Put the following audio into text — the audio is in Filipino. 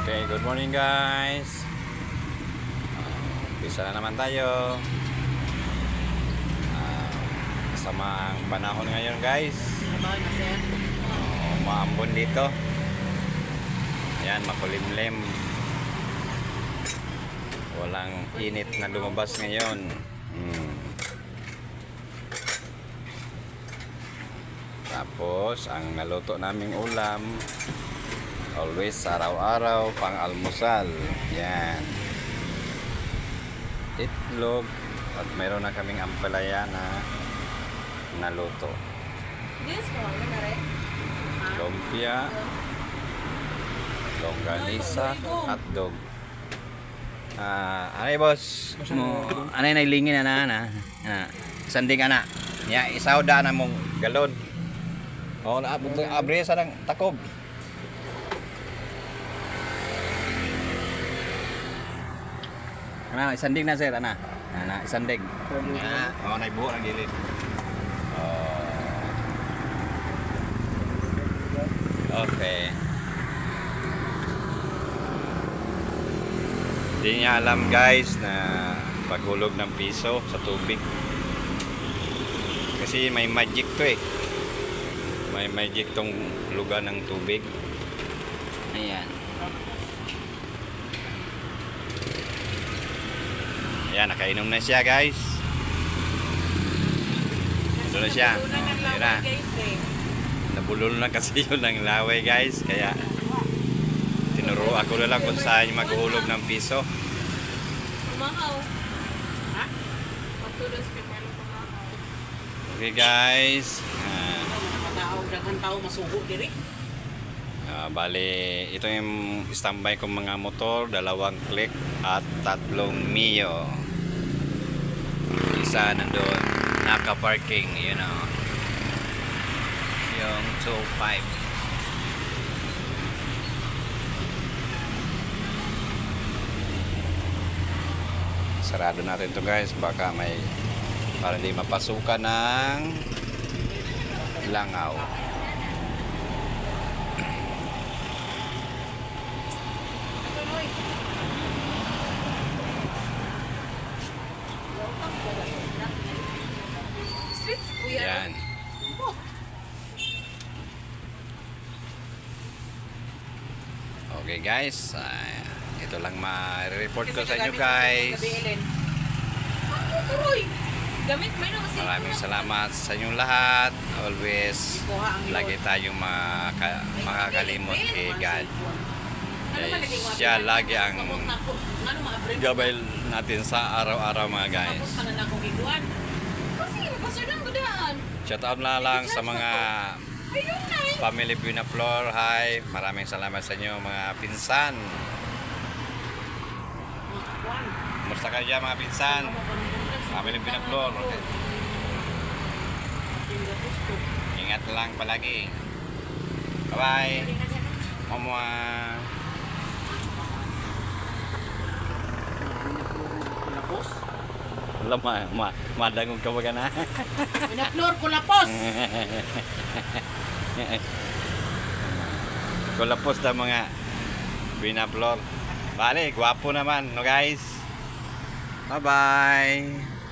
Okay, good morning guys. Umpisa na naman tayo. Masama ang panahon ngayon guys. Maambon dito. Ayan, makulimlim. Walang init na lumabas ngayon. Tapos, ang naluto naming ulam, always araw-araw pang almusal. Yan. Itlog. At mayroon na kaming ampalaya na naluto. Lumpia. Longganisa. Hotdog. Anay boss? Anay nailingin na. Sanding ana. Ya, isaw da na mong galon. Oh, abre sa ng takob. Isanding na sir, isanding. Naibuo ang gilid. Okay. Hindi niya alam guys na paghulog ng piso sa tubig. Kasi may magic to eh. May magic tong lugar ng tubig. Ayan. Ayan, nakainom na siya guys. Ito na siya. Ayan na. Nabulol na kasi yun ng laway guys. Kaya tinuro ako na lang kung saan maghulog ng piso. Okay guys. Bali, ito yung standby kong mga motor, 2 click at 3 Mio. Isa nandun, naka-parking, you know. Yung 2.5. Sarado natin to guys, baka may para hindi mapasukan ng langaw. Yan. Okay guys, ito lang ma-report ko sa inyo guys. Maraming salamat sa inyong lahat. Always lagi tayong makakalimot kay God. Siya lagi ang gabay natin sa araw-araw mga guys. Shout out na lang sa mga family Binaflor. Hi, maraming salamat sa inyo mga pinsan. Kumusta kayo dyan mga pinsan? Family Binaflor. Ingat lang palagi. Bye bye. Mama. Lama, madangog ka ba ka na? Binaflor ko lapos. Kulapos na mga Binaflor. Bale, gwapo naman, no guys? Bye bye.